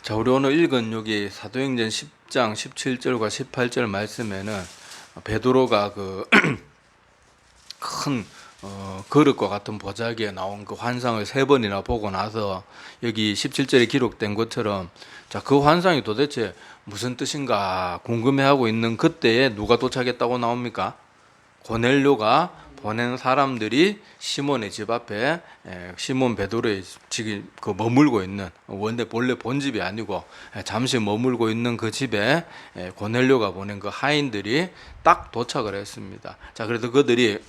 자, 우리 오늘 읽은 여기 사도행전 10장 17절과 18절 말씀에는 베드로가 그 큰 그릇과 같은 보자기에 나온 그 환상을 세 번이나 보고 나서 여기 17절에 기록된 것처럼 자, 그 환상이 도대체 무슨 뜻인가 궁금해하고 있는 그때에 누가 도착했다고 나옵니까? 고넬료가 보낸 사람들이 시몬의 집 앞에 시몬 베드로의 지금 그 머물고 있는 원래 본래 본집이 아니고 잠시 머물고 있는 그 집에 고넬료가 보낸 그 하인들이 딱 도착을 했습니다. 자, 그래서 그들이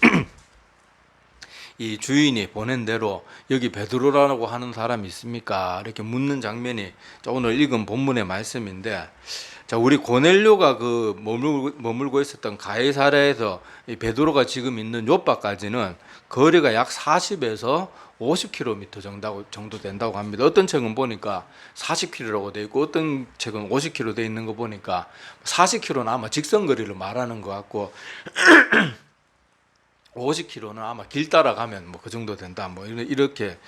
이 주인이 보낸 대로 여기 베드로라고 하는 사람이 있습니까? 이렇게 묻는 장면이 오늘 읽은 본문의 말씀인데, 자, 우리 고넬료가 그 머물고 있었던 가이사랴에서 이 베드로가 지금 있는 요바까지는 거리가 약 40에서 50km 정도 된다고 합니다. 어떤 책은 보니까 40km라고 돼 있고 어떤 책은 50km 돼 있는 거 보니까 40km는 아마 직선 거리를 말하는 것 같고 50km는 아마 길 따라가면 뭐 그 정도 된다. 뭐 이렇게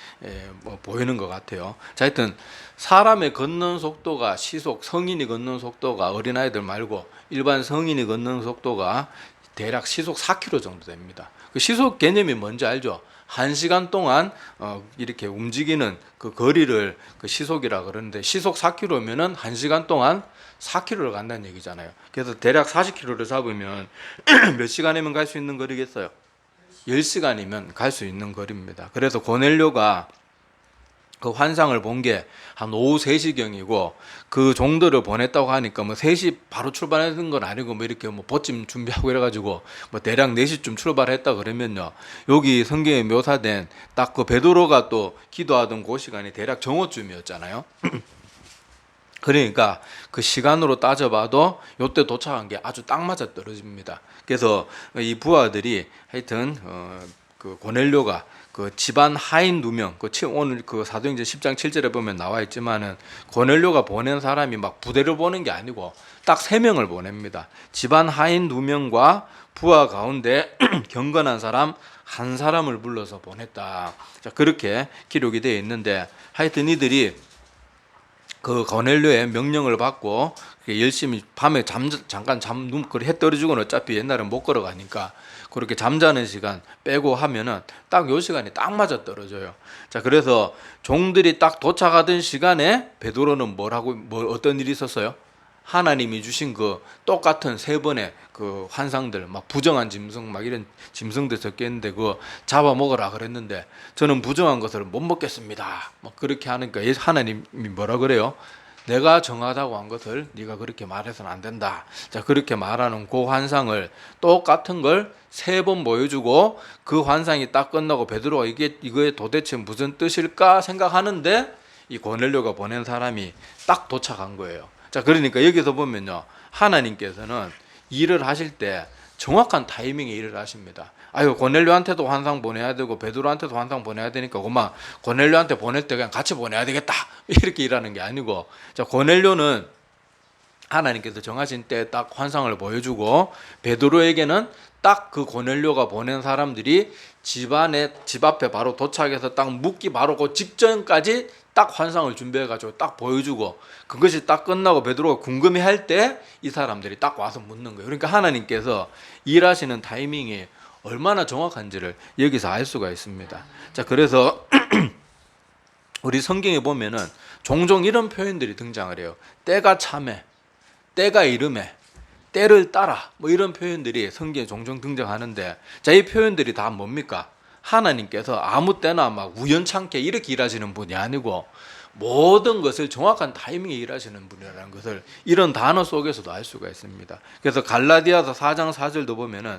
뭐 보이는 것 같아요. 자, 하여튼 사람의 걷는 속도가 시속, 성인이 걷는 속도가 어린아이들 말고 일반 성인이 걷는 속도가 대략 시속 4km 정도 됩니다. 그 시속 개념이 뭔지 알죠? 1시간 동안 이렇게 움직이는 그 거리를 그 시속이라 그러는데 시속 4km면은 1시간 동안 4km를 간다는 얘기잖아요. 그래서 대략 40km를 잡으면 몇 시간이면 갈 수 있는 거리겠어요? 10시간이면 갈 수 있는 거리입니다. 그래서 고넬료가 그 환상을 본 게 한 오후 3시경이고 그 종들을 보냈다고 하니까 뭐 3시 바로 출발하는 건 아니고 뭐 이렇게 뭐 보침 준비하고 이래가지고 뭐 대략 4시쯤 출발했다 그러면요. 여기 성경에 묘사된 딱 그 베드로가 또 기도하던 그 시간이 대략 정오쯤이었잖아요. 그러니까 그 시간으로 따져봐도 요때 도착한 게 아주 딱 맞아 떨어집니다. 그래서 이 부하들이 하여튼 그 고넬료가 그 집안 하인 2명, 오늘 그 사도행전 10장 7절에 보면 나와 있지만은 고넬료가 보낸 사람이 막 부대를 보낸 게 아니고 딱 3명을 보냅니다. 집안 하인 2명과 부하 가운데 경건한 사람 한 사람을 불러서 보냈다. 자, 그렇게 기록이 되어 있는데 하여튼 이들이 그 고넬료의 명령을 받고 열심히 밤에 잠깐 해 떨어지고는 어차피 옛날엔 못 걸어가니까 그렇게 잠자는 시간 빼고 하면은 딱 요 시간이 딱 맞아 떨어져요. 자, 그래서 종들이 딱 도착하던 시간에 베드로는 어떤 일이 있었어요? 하나님이 주신 그 똑같은 3번의 그 환상들, 막 부정한 짐승, 막 이런 짐승들 적혀 있는데 그거 잡아먹으라 그랬는데 저는 부정한 것을 못 먹겠습니다. 뭐 그렇게 하니까 하나님이 뭐라 그래요? 내가 정하다고 한 것을 네가 그렇게 말해서는 안 된다. 자, 그렇게 말하는 그 환상을 똑같은 걸 3번 보여주고 그 환상이 딱 끝나고 베드로가 이거에 도대체 무슨 뜻일까 생각하는데 이 고넬료가 보낸 사람이 딱 도착한 거예요. 자, 그러니까 여기서 보면요, 하나님께서는 일을 하실 때 정확한 타이밍에 일을 하십니다. 아유, 고넬료한테도 환상 보내야 되고 베드로한테도 환상 보내야 되니까 그만 고넬료한테 보낼 때 그냥 같이 보내야 되겠다 이렇게 일하는 게 아니고, 자, 고넬료는 하나님께서 정하신 때 딱 환상을 보여주고 베드로에게는 딱 그 고넬료가 보낸 사람들이 집 앞에 바로 도착해서 딱 묵기 바로 그 직전까지 딱 환상을 준비해가지고 딱 보여주고 그것이 딱 끝나고 베드로가 궁금해할 때 이 사람들이 딱 와서 묻는 거예요. 그러니까 하나님께서 일하시는 타이밍이 얼마나 정확한지를 여기서 알 수가 있습니다. 자, 그래서 우리 성경에 보면은 종종 이런 표현들이 등장을 해요. 때가 참에, 때가 이름에, 때를 따라, 뭐 이런 표현들이 성경에 종종 등장하는데, 자, 이 표현들이 다 뭡니까? 하나님께서 아무 때나 막 우연찮게 이렇게 일하시는 분이 아니고 모든 것을 정확한 타이밍에 일하시는 분이라는 것을 이런 단어 속에서도 알 수가 있습니다. 그래서 갈라디아서 4장 4절도 보면은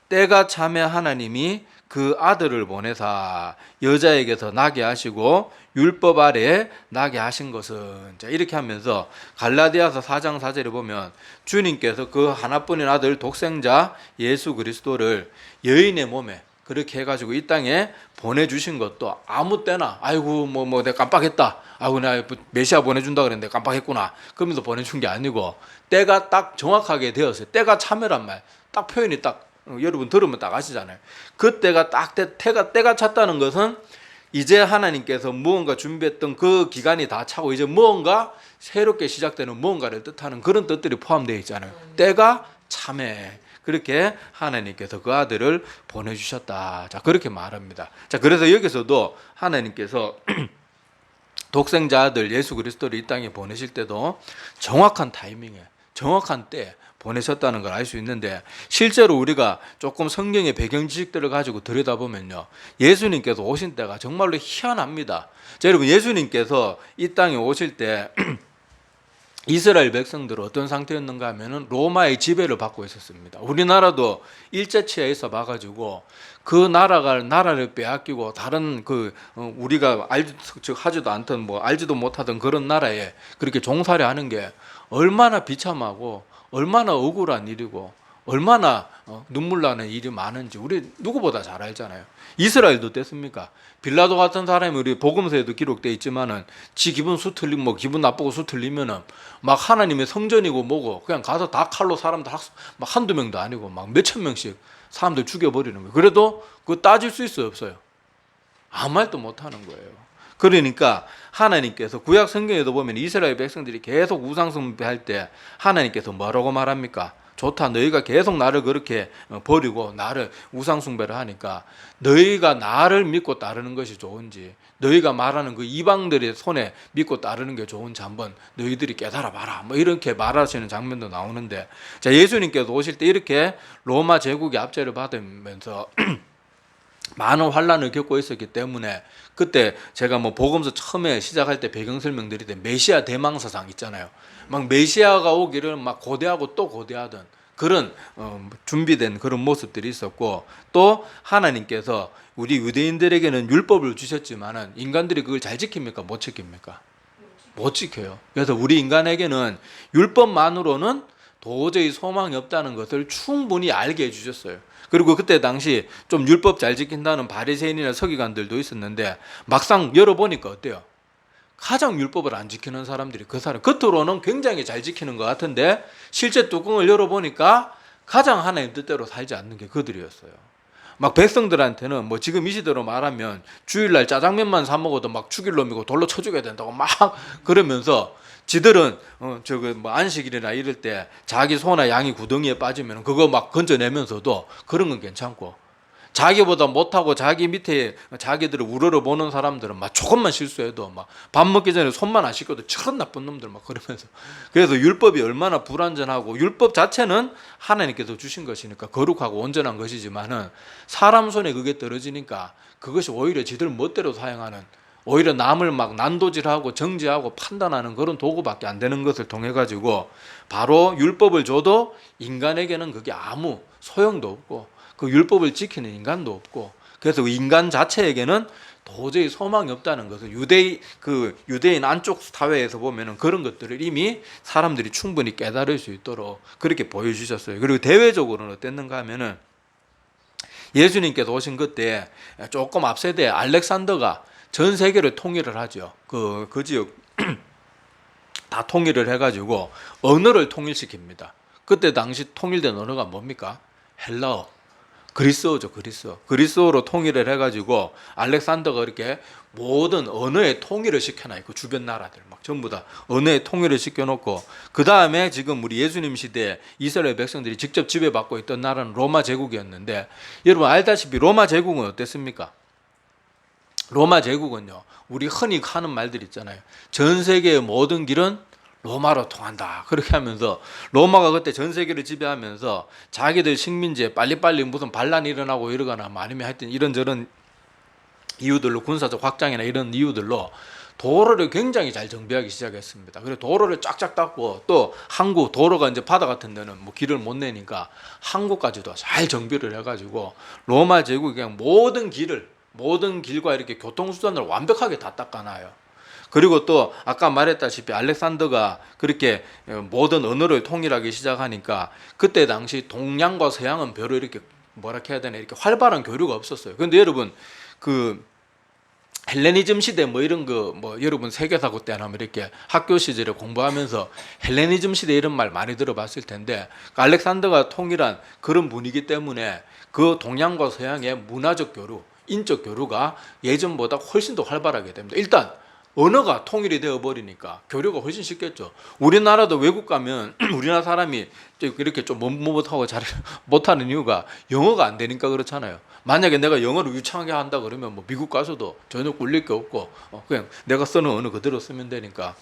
때가 차매 하나님이 그 아들을 보내사 여자에게서 나게 하시고 율법 아래 나게 하신 것은, 자, 이렇게 하면서 갈라디아서 4장 4절에 보면 주님께서 그 하나뿐인 아들 독생자 예수 그리스도를 여인의 몸에 그렇게 해가지고 이 땅에 보내주신 것도 아무 때나 아이고 뭐 내가 깜빡했다, 아이고 내가 메시아 보내준다 그랬는데 깜빡했구나 그러면서 보내준 게 아니고 때가 딱 정확하게 되었어요. 때가 참여란 말 딱 표현이 딱 여러분 들으면 딱 아시잖아요. 그때가 딱 때가 찼다는 것은 이제 하나님께서 무언가 준비했던 그 기간이 다 차고 이제 무언가 새롭게 시작되는 무언가를 뜻하는 그런 뜻들이 포함되어 있잖아요. 때가 참해. 그렇게 하나님께서 그 아들을 보내주셨다. 자, 그렇게 말합니다. 자, 그래서 여기서도 하나님께서 독생자 아들 예수 그리스도를 이 땅에 보내실 때도 정확한 타이밍에 정확한 때에 보내셨다는 걸 알 수 있는데, 실제로 우리가 조금 성경의 배경 지식들을 가지고 들여다보면요, 예수님께서 오신 때가 정말로 희한합니다. 자, 여러분, 예수님께서 이 땅에 오실 때 이스라엘 백성들은 어떤 상태였는가 하면은 로마의 지배를 받고 있었습니다. 우리나라도 일제치하에 있어 봐가지고 그 나라를 빼앗기고 다른 우리가 하지도 않던 알지도 못하던 그런 나라에 그렇게 종살이 하는 게 얼마나 비참하고 얼마나 억울한 일이고 얼마나 눈물 나는 일이 많은지 우리 누구보다 잘 알잖아요. 이스라엘도 됐습니까? 빌라도 같은 사람이 우리 복음서에도 기록되어 있지만은 지 기분 기분 나쁘고 수 틀리면은 막 하나님의 성전이고 뭐고 그냥 가서 다 칼로 사람들 막 한두 명도 아니고 막 몇천 명씩 사람들 죽여버리는 거예요. 그래도 그거 따질 수 있어요, 없어요? 아무 말도 못 하는 거예요. 그러니까 하나님께서 구약 성경에도 보면 이스라엘 백성들이 계속 우상 숭배할 때 하나님께서 뭐라고 말합니까? 좋다. 너희가 계속 나를 그렇게 버리고 나를 우상 숭배를 하니까 너희가 나를 믿고 따르는 것이 좋은지, 너희가 말하는 그 이방들의 손에 믿고 따르는 게 좋은지 한번 너희들이 깨달아 봐라. 뭐 이렇게 말하시는 장면도 나오는데, 자, 예수님께서 오실 때 이렇게 로마 제국의 압제를 받으면서 많은 환란을 겪고 있었기 때문에, 그때 제가 복음서 처음에 시작할 때 배경 설명드릴 때 메시아 대망사상 있잖아요. 막 메시아가 오기를 막 고대하고 또 고대하던 그런 준비된 그런 모습들이 있었고, 또 하나님께서 우리 유대인들에게는 율법을 주셨지만은 인간들이 그걸 잘 지킵니까? 못 지킵니까? 못 지켜요. 그래서 우리 인간에게는 율법만으로는 도저히 소망이 없다는 것을 충분히 알게 해주셨어요. 그리고 그때 당시 좀 율법 잘 지킨다는 바리새인이나 서기관들도 있었는데 막상 열어보니까 어때요? 가장 율법을 안 지키는 사람들이 그 사람, 겉으로는 굉장히 잘 지키는 것 같은데 실제 뚜껑을 열어보니까 가장 하나님 뜻대로 살지 않는 게 그들이었어요. 막 백성들한테는 지금 이 시대로 말하면 주일날 짜장면만 사 먹어도 막 죽일 놈이고 돌로 쳐 죽여야 된다고 막 그러면서 지들은 안식일이나 이럴 때 자기 소나 양이 구덩이에 빠지면 그거 막 건져내면서도 그런 건 괜찮고, 자기보다 못하고 자기 밑에 자기들을 우러러 보는 사람들은 막 조금만 실수해도 막 밥 먹기 전에 손만 안 씻겨도 저런 나쁜 놈들 막 그러면서, 그래서 율법이 얼마나 불완전하고, 율법 자체는 하나님께서 주신 것이니까 거룩하고 온전한 것이지만은 사람 손에 그게 떨어지니까 그것이 오히려 지들 멋대로 사용하는, 오히려 남을 막 난도질하고 정죄하고 판단하는 그런 도구밖에 안 되는 것을 통해 가지고 바로 율법을 줘도 인간에게는 그게 아무 소용도 없고 그 율법을 지키는 인간도 없고, 그래서 인간 자체에게는 도저히 소망이 없다는 것을 유대인 안쪽 사회에서 보면은 그런 것들을 이미 사람들이 충분히 깨달을 수 있도록 그렇게 보여주셨어요. 그리고 대외적으로는 어땠는가 하면은 예수님께서 오신 그때 조금 앞세대에 알렉산더가 전 세계를 통일을 하죠. 그 지역 다 통일을 해가지고 언어를 통일시킵니다. 그때 당시 통일된 언어가 뭡니까? 헬라어, 그리스어죠. 그리스어로 통일을 해가지고 알렉산더가 이렇게 모든 언어의 통일을 시켜놔요. 그 주변 나라들 막 전부 다 언어의 통일을 시켜놓고, 그 다음에 지금 우리 예수님 시대에 이스라엘 백성들이 직접 지배받고 있던 나라는 로마 제국이었는데, 여러분 알다시피 로마 제국은 어땠습니까? 로마 제국은요, 우리 흔히 하는 말들 있잖아요. 전 세계의 모든 길은 로마로 통한다. 그렇게 하면서 로마가 그때 전 세계를 지배하면서 자기들 식민지에 빨리빨리 무슨 반란이 일어나고 이러거나 아니면 하여튼 이런저런 이유들로, 군사적 확장이나 이런 이유들로 도로를 굉장히 잘 정비하기 시작했습니다. 그래서 도로를 쫙쫙 닦고, 또 항구, 도로가 이제 바다 같은 데는 길을 못 내니까 항구까지도 잘 정비를 해가지고 로마 제국이 그냥 모든 길과 이렇게 교통수단을 완벽하게 다 닦아놔요. 그리고 또 아까 말했다시피 알렉산더가 그렇게 모든 언어를 통일하기 시작하니까 그때 당시 동양과 서양은 별로 이렇게 이렇게 활발한 교류가 없었어요. 그런데 여러분 헬레니즘 시대 이런 거 여러분 세계사고 때나 이렇게 학교 시절에 공부하면서 헬레니즘 시대 이런 말 많이 들어봤을 텐데, 알렉산더가 통일한 그런 분위기 때문에 그 동양과 서양의 문화적 교류, 인적 교류가 예전보다 훨씬 더 활발하게 됩니다. 일단 언어가 통일이 되어버리니까 교류가 훨씬 쉽겠죠. 우리나라도 외국 가면 우리나라 사람이 이렇게 좀 못하고 잘 못하는 이유가 영어가 안 되니까 그렇잖아요. 만약에 내가 영어를 유창하게 한다 그러면 뭐 미국 가서도 전혀 꿀릴 게 없고 그냥 내가 쓰는 언어 그대로 쓰면 되니까.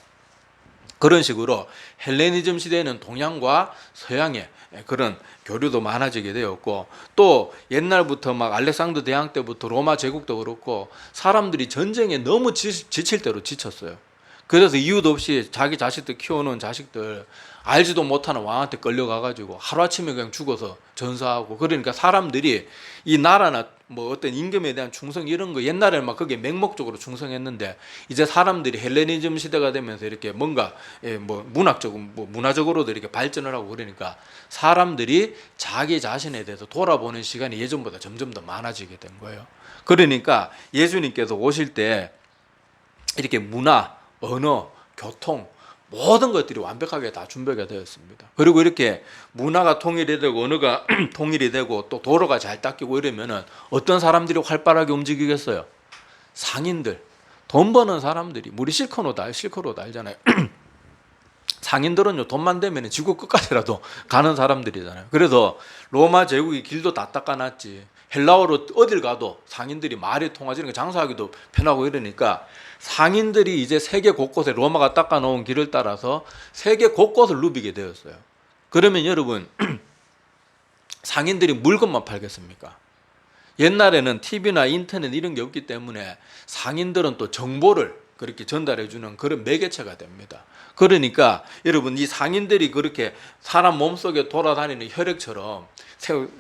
그런 식으로 헬레니즘 시대에는 동양과 서양의 그런 교류도 많아지게 되었고, 또 옛날부터 막 알렉산더 대왕 때부터 로마 제국도 그렇고 사람들이 전쟁에 너무 지칠 대로 지쳤어요. 그래서 이유도 없이 자기 자식들 키워놓은 자식들 알지도 못하는 왕한테 끌려가가지고 하루아침에 그냥 죽어서 전사하고, 그러니까 사람들이 이 나라나 뭐 어떤 임금에 대한 충성 이런 거 옛날에는 막 그게 맹목적으로 충성했는데, 이제 사람들이 헬레니즘 시대가 되면서 이렇게 뭔가 뭐 문화적으로도 이렇게 발전을 하고 그러니까 사람들이 자기 자신에 대해서 돌아보는 시간이 예전보다 점점 더 많아지게 된 거예요. 그러니까 예수님께서 오실 때 이렇게 문화, 언어, 교통 모든 것들이 완벽하게 다 준비가 되었습니다. 그리고 이렇게 문화가 통일이 되고 언어가 통일이 되고 또 도로가 잘 닦이고 이러면은 어떤 사람들이 활발하게 움직이겠어요? 상인들, 돈 버는 사람들이. 우리 실컷 알잖아요. 상인들은요, 돈만 되면 지구 끝까지라도 가는 사람들이잖아요. 그래서 로마 제국이 길도 다 닦아놨지. 헬라어로 어딜 가도 상인들이 말이 통하지, 장사하기도 편하고 이러니까 상인들이 이제 세계 곳곳에 로마가 닦아놓은 길을 따라서 세계 곳곳을 누비게 되었어요. 그러면 여러분, 상인들이 물건만 팔겠습니까? 옛날에는 TV나 인터넷 이런 게 없기 때문에 상인들은 또 정보를 그렇게 전달해주는 그런 매개체가 됩니다. 그러니까 여러분, 이 상인들이 그렇게 사람 몸속에 돌아다니는 혈액처럼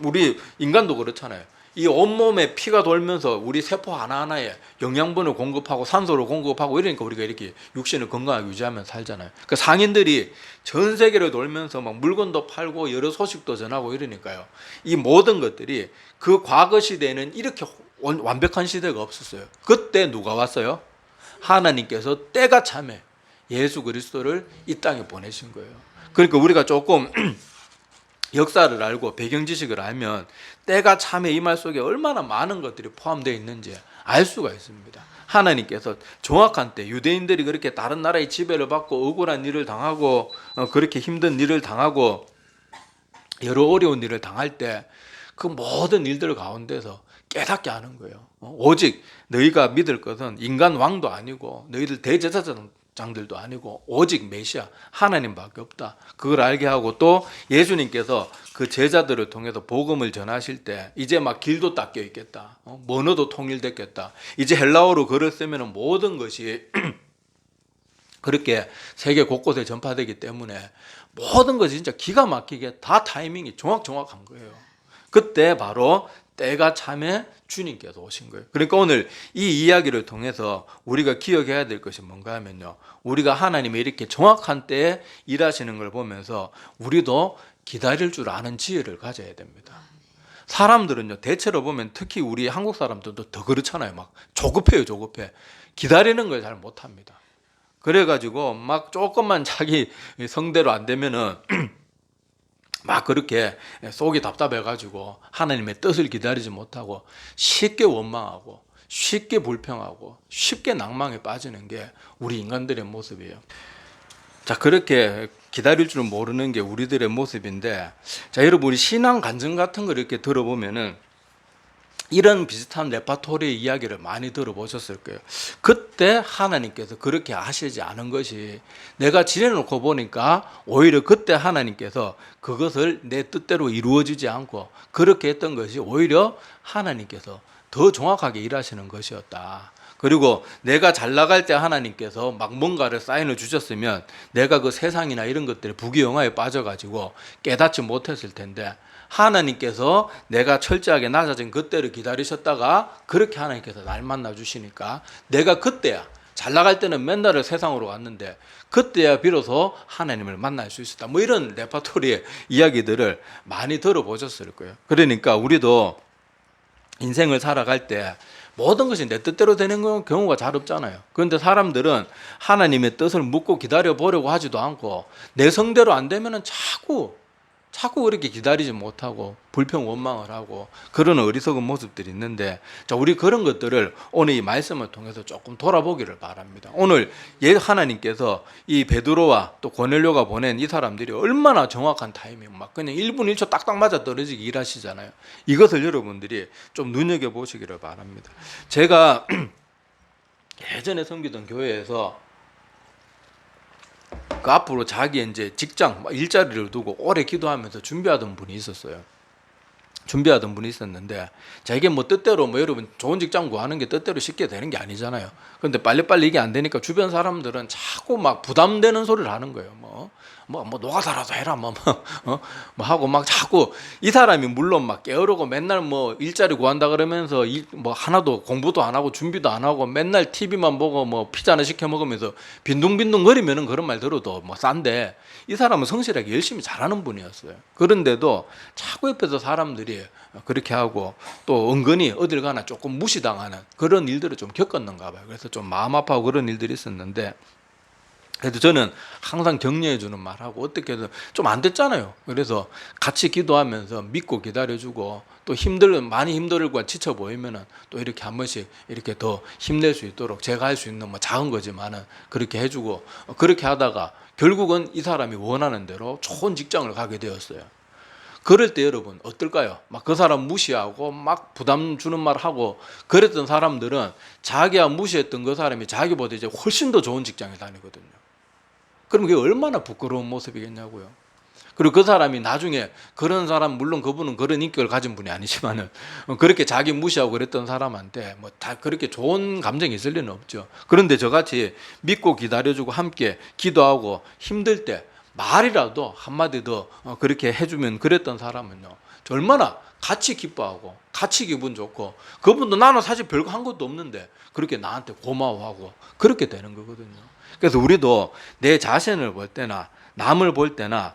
우리 인간도 그렇잖아요. 이 온몸에 피가 돌면서 우리 세포 하나하나에 영양분을 공급하고 산소를 공급하고 이러니까 우리가 이렇게 육신을 건강하게 유지하면서 살잖아요. 그 상인들이 전 세계를 돌면서 막 물건도 팔고 여러 소식도 전하고 이러니까요. 이 모든 것들이 그 과거 시대에는 이렇게 완벽한 시대가 없었어요. 그때 누가 왔어요? 하나님께서 때가 참에 예수 그리스도를 이 땅에 보내신 거예요. 그러니까 우리가 조금 역사를 알고 배경 지식을 알면 때가 참에 이 말 속에 얼마나 많은 것들이 포함되어 있는지 알 수가 있습니다. 하나님께서 정확한 때 유대인들이 그렇게 다른 나라의 지배를 받고 억울한 일을 당하고 그렇게 힘든 일을 당하고 여러 어려운 일을 당할 때 그 모든 일들 가운데서 깨닫게 하는 거예요. 오직 너희가 믿을 것은 인간 왕도 아니고 너희들 대제사장들도 아니고 오직 메시아 하나님밖에 없다. 그걸 알게 하고, 또 예수님께서 그 제자들을 통해서 복음을 전하실 때 이제 막 길도 닦여 있겠다. 언어도 통일됐겠다. 이제 헬라어로 글을 쓰면 모든 것이 그렇게 세계 곳곳에 전파되기 때문에 모든 것이 진짜 기가 막히게 다 타이밍이 정확한 거예요. 그때 바로 때가 참에 주님께서 오신 거예요. 그러니까 오늘 이 이야기를 통해서 우리가 기억해야 될 것이 뭔가 하면요, 우리가 하나님의 이렇게 정확한 때에 일하시는 걸 보면서 우리도 기다릴 줄 아는 지혜를 가져야 됩니다. 사람들은요, 대체로 보면 특히 우리 한국 사람들도 더 그렇잖아요. 막 조급해. 기다리는 걸 잘 못합니다. 그래가지고 막 조금만 자기 성대로 안 되면은 막 그렇게 속이 답답해가지고 하나님의 뜻을 기다리지 못하고 쉽게 원망하고 쉽게 불평하고 쉽게 낭망에 빠지는 게 우리 인간들의 모습이에요. 자, 그렇게 기다릴 줄 모르는 게 우리들의 모습인데, 자, 여러분, 우리 신앙 간증 같은 거 이렇게 들어보면은 이런 비슷한 레파토리의 이야기를 많이 들어보셨을 거예요. 그때 하나님께서 그렇게 하시지 않은 것이 내가 지내놓고 보니까 오히려 그때 하나님께서 그것을 내 뜻대로 이루어지지 않고 그렇게 했던 것이 오히려 하나님께서 더 정확하게 일하시는 것이었다. 그리고 내가 잘 나갈 때 하나님께서 막 뭔가를 사인을 주셨으면 내가 그 세상이나 이런 것들에 부귀영화에 빠져가지고 깨닫지 못했을 텐데, 하나님께서 내가 철저하게 낮아진 그때를 기다리셨다가 그렇게 하나님께서 날 만나 주시니까 내가 그때야, 잘 나갈 때는 맨날 세상으로 갔는데 그때야 비로소 하나님을 만날 수 있었다. 뭐 이런 레파토리의 이야기들을 많이 들어보셨을 거예요. 그러니까 우리도 인생을 살아갈 때 모든 것이 내 뜻대로 되는 경우가 잘 없잖아요. 그런데 사람들은 하나님의 뜻을 묻고 기다려 보려고 하지도 않고 내 성대로 안 되면은 자꾸 자꾸 그렇게 기다리지 못하고 불평 원망을 하고 그런 어리석은 모습들이 있는데, 자, 우리 그런 것들을 오늘 이 말씀을 통해서 조금 돌아보기를 바랍니다. 오늘 하나님께서 이 베드로와 또 고넬료가 보낸 이 사람들이 얼마나 정확한 타이밍, 막 그냥 1분 1초 딱딱 맞아 떨어지게 일하시잖아요. 이것을 여러분들이 좀 눈여겨보시기를 바랍니다. 제가 예전에 섬기던 교회에서 그 앞으로 자기 이제 직장 일자리를 두고 오래 기도하면서 준비하던 분이 있었어요. 준비하던 분이 있었는데, 자, 이게 뭐 뜻대로 뭐 여러분 좋은 직장 구하는 게 뜻대로 쉽게 되는 게 아니잖아요. 근데 빨리빨리 이게 안 되니까 주변 사람들은 자꾸 막 부담되는 소리를 하는 거예요. 뭐 노가다라도 해라 뭐 하고 막 자꾸, 이 사람이 물론 막 게으르고 맨날 뭐 일자리 구한다 그러면서 뭐 하나도 공부도 안 하고 준비도 안 하고 맨날 TV만 보고 뭐 피자나 시켜 먹으면서 빈둥빈둥 거리면은 그런 말 들어도 뭐 싼데, 이 사람은 성실하게 열심히 잘하는 분이었어요. 그런데도 자꾸 옆에서 사람들이 그렇게 하고 또 은근히 어딜 가나 조금 무시당하는 그런 일들을 좀 겪었는가 봐요. 그래서 좀 마음 아파하고 그런 일들이 있었는데, 그래도 저는 항상 격려해 주는 말하고 어떻게든 좀 안 됐잖아요. 그래서 같이 기도하면서 믿고 기다려주고, 또 많이 힘들고 지쳐 보이면은 또 이렇게 한 번씩 이렇게 더 힘낼 수 있도록 제가 할 수 있는 뭐 작은 거지만은 그렇게 해주고, 그렇게 하다가 결국은 이 사람이 원하는 대로 좋은 직장을 가게 되었어요. 그럴 때 여러분 어떨까요? 막 그 사람 무시하고 막 부담 주는 말 하고 그랬던 사람들은 자기가 무시했던 그 사람이 자기보다 이제 훨씬 더 좋은 직장에 다니거든요. 그럼 그게 얼마나 부끄러운 모습이겠냐고요. 그리고 그 사람이 나중에, 그런 사람, 물론 그분은 그런 인격을 가진 분이 아니지만은 그렇게 자기 무시하고 그랬던 사람한테 뭐 다 그렇게 좋은 감정이 있을 리는 없죠. 그런데 저같이 믿고 기다려주고 함께 기도하고 힘들 때 말이라도 한마디 더 그렇게 해주면, 그랬던 사람은요, 얼마나 같이 기뻐하고 같이 기분 좋고, 그분도 나는 사실 별거 한 것도 없는데 그렇게 나한테 고마워하고 그렇게 되는 거거든요. 그래서 우리도 내 자신을 볼 때나 남을 볼 때나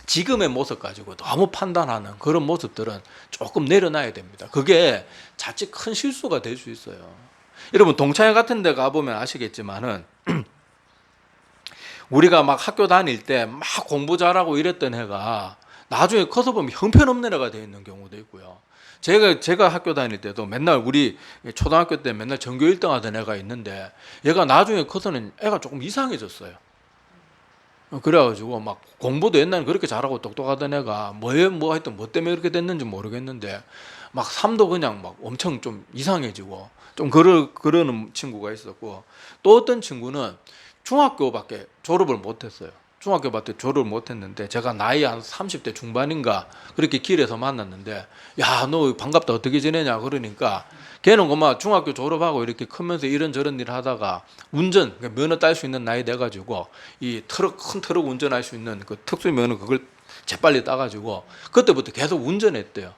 지금의 모습 가지고 너무 판단하는 그런 모습들은 조금 내려놔야 됩니다. 그게 자칫 큰 실수가 될 수 있어요. 여러분 동창회 같은 데 가보면 아시겠지만은 우리가 막 학교 다닐 때 막 공부 잘하고 이랬던 애가 나중에 커서 보면 형편없는 애가 되어 있는 경우도 있고요. 제가 학교 다닐 때도 맨날 우리 초등학교 때 맨날 전교 1등 하던 애가 있는데, 얘가 나중에 커서는 애가 조금 이상해졌어요. 그래가지고 막 공부도 옛날에 그렇게 잘하고 똑똑하던 애가 뭐 하여튼 뭐 때문에 그렇게 됐는지 모르겠는데 막 삶도 그냥 막 엄청 좀 이상해지고 좀 그러는 친구가 있었고, 또 어떤 친구는 중학교밖에 졸업을 못했어요. 중학교밖에 졸업을 못했는데 제가 나이 한 30대 중반인가 그렇게 길에서 만났는데, 야, 너 반갑다, 어떻게 지내냐 그러니까, 걔는 그만 중학교 졸업하고 이렇게 크면서 이런저런 일 하다가 운전, 그러니까 면허 딸 수 있는 나이 돼가지고 이 큰 트럭 운전할 수 있는 그 특수 면허 그걸 재빨리 따가지고 그때부터 계속 운전했대요.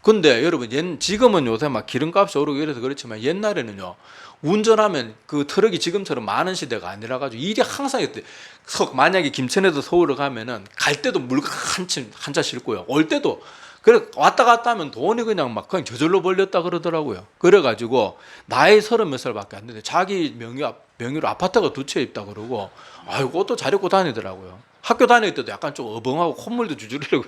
근데 여러분, 지금은 요새 막 기름값이 오르고 이래서 그렇지만 옛날에는요, 운전하면 그 트럭이 지금처럼 많은 시대가 아니라 가지고 일이 항상 했대. 만약에 김천에서 서울을 가면은 갈 때도 물건 한차 싣고요, 올 때도 그래 왔다 갔다 하면 돈이 그냥 저절로 벌렸다 그러더라고요. 그래가지고 나이 30몇 살밖에 안 되는데 자기 명의로 아파트가 2채 있다 그러고, 아이고 옷도 잘 입고 다니더라고요. 학교 다닐 때도 약간 좀 어벙하고 콧물도 주주르고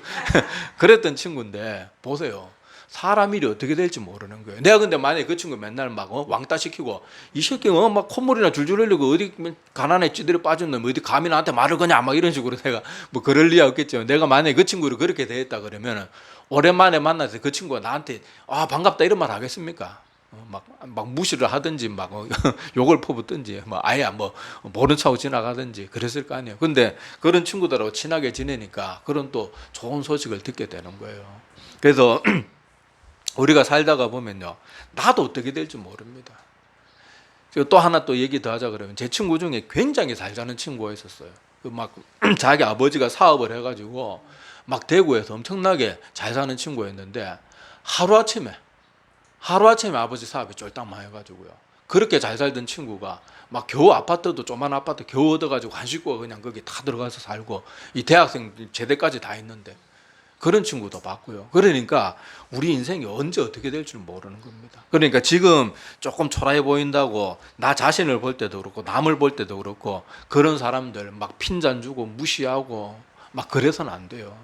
그랬던 친구인데, 보세요. 사람 일이 어떻게 될지 모르는 거예요. 내가 근데 만약에 그 친구 맨날 막 왕따 시키고, 이 새끼 막 콧물이나 줄줄 흘리고 어디 가난에 찌들어 빠졌는데 어디 감히 나한테 말을 거냐 막 이런 식으로 내가 뭐 그럴 리가 없겠죠. 내가 만약에 그 친구를 그렇게 대했다 그러면 오랜만에 만나서 그 친구가 나한테 반갑다 이런 말 하겠습니까? 막 무시를 하든지 막 욕을 퍼붓든지 뭐 아예 뭐 모른 척하고 지나가든지 그랬을 거 아니에요. 근데 그런 친구들하고 친하게 지내니까 그런 또 좋은 소식을 듣게 되는 거예요. 그래서 우리가 살다가 보면요, 나도 어떻게 될지 모릅니다. 또 하나 또 얘기 더 하자 그러면, 제 친구 중에 굉장히 잘 사는 친구가 있었어요. 막 자기 아버지가 사업을 해가지고 막 대구에서 엄청나게 잘 사는 친구였는데, 하루아침에 아버지 사업이 쫄딱망해가지고요. 그렇게 잘 살던 친구가 막 겨우 아파트도 조그만 아파트 겨우 얻어가지고 한 식구가 그냥 거기 다 들어가서 살고, 이 대학생 제대까지 다 있는데 그런 친구도 봤고요. 그러니까 우리 인생이 언제 어떻게 될 줄 모르는 겁니다. 그러니까 지금 조금 초라해 보인다고 나 자신을 볼 때도 그렇고 남을 볼 때도 그렇고 그런 사람들 막 핀잔 주고 무시하고 막 그래서는 안 돼요.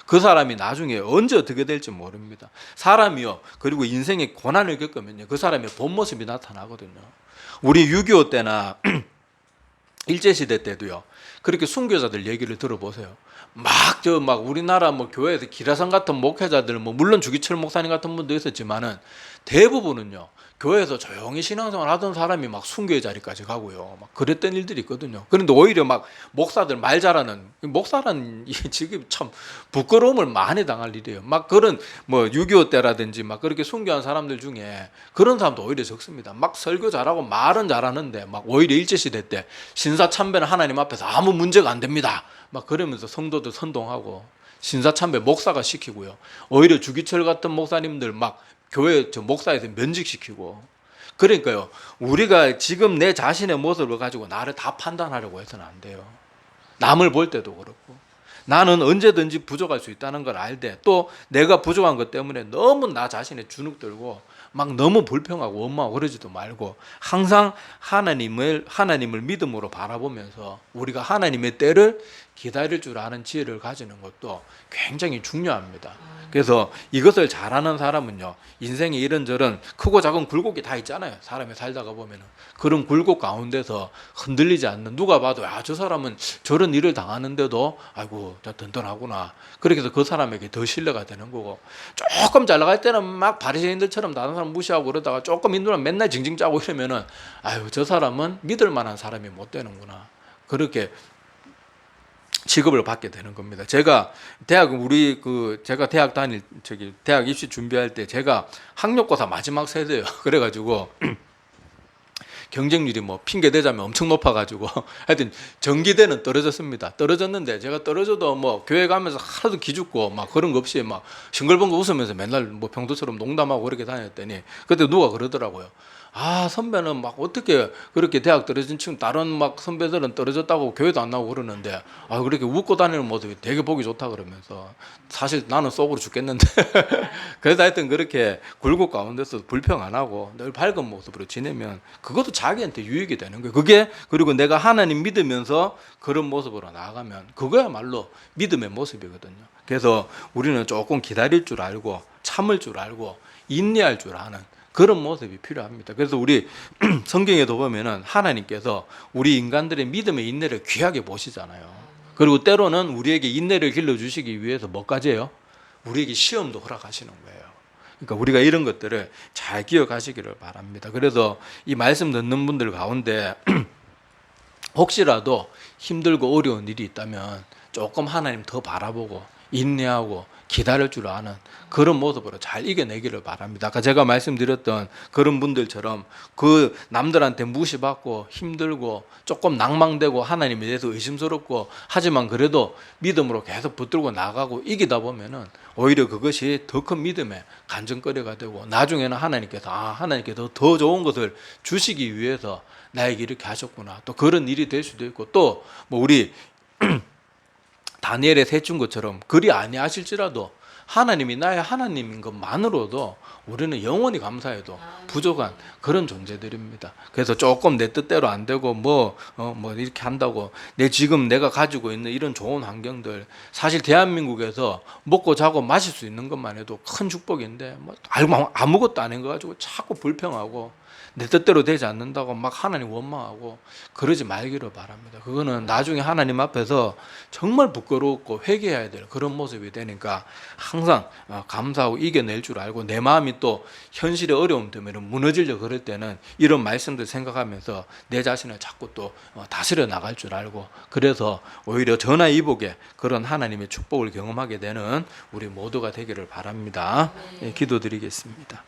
그 사람이 나중에 언제 어떻게 될지 모릅니다. 사람이요. 그리고 인생의 고난을 겪으면요. 그 사람의 본 모습이 나타나거든요. 우리 6.25 때나 일제시대 때도요. 그렇게 순교자들 얘기를 들어보세요. 막 우리나라 뭐 교회에서 기라성 같은 목회자들, 뭐 물론 주기철 목사님 같은 분도 있었지만은 대부분은요. 교회에서 조용히 신앙생활 하던 사람이 막 순교의 자리까지 가고요. 막 그랬던 일들이 있거든요. 그런데 오히려 막 목사들 말 잘하는, 목사란 이 지금 참 부끄러움을 많이 당할 일이에요. 막 그런 뭐 6.25 때라든지 막 그렇게 순교한 사람들 중에 그런 사람도 오히려 적습니다. 막 설교 잘하고 말은 잘하는데 막 오히려 일제시대 때 신사참배는 하나님 앞에서 아무 문제가 안 됩니다. 막 그러면서 성도들 선동하고 신사참배 목사가 시키고요. 오히려 주기철 같은 목사님들 막 교회 목사에서 면직시키고. 그러니까요, 우리가 지금 내 자신의 모습을 가지고 나를 다 판단하려고 해서는 안 돼요. 남을 볼 때도 그렇고. 나는 언제든지 부족할 수 있다는 걸 알되, 또 내가 부족한 것 때문에 너무 나 자신에 주눅들고 막 너무 불평하고 원망하고 그러지도 말고, 항상 하나님을 믿음으로 바라보면서 우리가 하나님의 때를 기다릴 줄 아는 지혜를 가지는 것도 굉장히 중요합니다. 그래서 이것을 잘하는 사람은요, 인생에 이런저런 크고 작은 굴곡이 다 있잖아요. 사람이 살다가 보면은 그런 굴곡 가운데서 흔들리지 않는, 누가 봐도 저 사람은 저런 일을 당하는데도 아이고 든든하구나, 그렇게 해서 그 사람에게 더 신뢰가 되는 거고, 조금 잘 나갈 때는 막 바리새인들처럼 다른 사람 무시하고 그러다가 조금 힘들면 맨날 징징 짜고 이러면은 아유 저 사람은 믿을 만한 사람이 못 되는구나, 그렇게 취급을 받게 되는 겁니다. 제가 대학 입시 준비할 때 제가 학력고사 마지막 세대예요. 그래가지고 경쟁률이 뭐 핑계 대자면 엄청 높아가지고 하여튼 전기대는 떨어졌습니다. 떨어졌는데 제가 떨어져도 뭐 교회 가면서 하나도 기죽고 막 그런 거 없이 막 싱글벙글 웃으면서 맨날 뭐 평소처럼 농담하고 그렇게 다녔더니 그때 누가 그러더라고요. 선배는 막 어떻게 그렇게 대학 떨어진 친구, 다른 막 선배들은 떨어졌다고 교회도 안 나오고 그러는데 그렇게 웃고 다니는 모습이 되게 보기 좋다 그러면서, 사실 나는 속으로 죽겠는데 그래서 하여튼 그렇게 굴곡 가운데서 불평 안 하고 늘 밝은 모습으로 지내면 그것도 자기한테 유익이 되는 거예요. 그게, 그리고 내가 하나님 믿으면서 그런 모습으로 나아가면 그거야말로 믿음의 모습이거든요. 그래서 우리는 조금 기다릴 줄 알고 참을 줄 알고 인내할 줄 아는 그런 모습이 필요합니다. 그래서 우리 성경에도 보면은 하나님께서 우리 인간들의 믿음의 인내를 귀하게 보시잖아요. 그리고 때로는 우리에게 인내를 길러주시기 위해서 뭐까지 해요? 우리에게 시험도 허락하시는 거예요. 그러니까 우리가 이런 것들을 잘 기억하시기를 바랍니다. 그래서 이 말씀 듣는 분들 가운데 혹시라도 힘들고 어려운 일이 있다면 조금 하나님 더 바라보고 인내하고 기다릴 줄 아는 그런 모습으로 잘 이겨내기를 바랍니다. 아까 제가 말씀드렸던 그런 분들처럼 그 남들한테 무시받고 힘들고 조금 낭망되고 하나님에 대해서 의심스럽고 하지만 그래도 믿음으로 계속 붙들고 나가고 이기다 보면은 오히려 그것이 더 큰 믿음의 간증거리가 되고, 나중에는 하나님께서 더 좋은 것을 주시기 위해서 나에게 이렇게 하셨구나, 또 그런 일이 될 수도 있고, 또 뭐 우리 다니엘의 셋중 것처럼 그리 아니하실지라도 하나님이 나의 하나님인 것만으로도 우리는 영원히 감사해도 부족한 그런 존재들입니다. 그래서 조금 내 뜻대로 안 되고 뭐 이렇게 한다고 지금 내가 가지고 있는 이런 좋은 환경들, 사실 대한민국에서 먹고 자고 마실 수 있는 것만 해도 큰 축복인데 아무것도 아닌 거 가지고 자꾸 불평하고 내 뜻대로 되지 않는다고 막 하나님 원망하고 그러지 말기를 바랍니다. 그거는 나중에 하나님 앞에서 정말 부끄럽고 회개해야 될 그런 모습이 되니까 항상 감사하고 이겨낼 줄 알고, 내 마음이 또 현실의 어려움 때문에 무너지려 그럴 때는 이런 말씀들 생각하면서 내 자신을 자꾸 또 다스려 나갈 줄 알고, 그래서 오히려 전화위복의 그런 하나님의 축복을 경험하게 되는 우리 모두가 되기를 바랍니다. 기도드리겠습니다.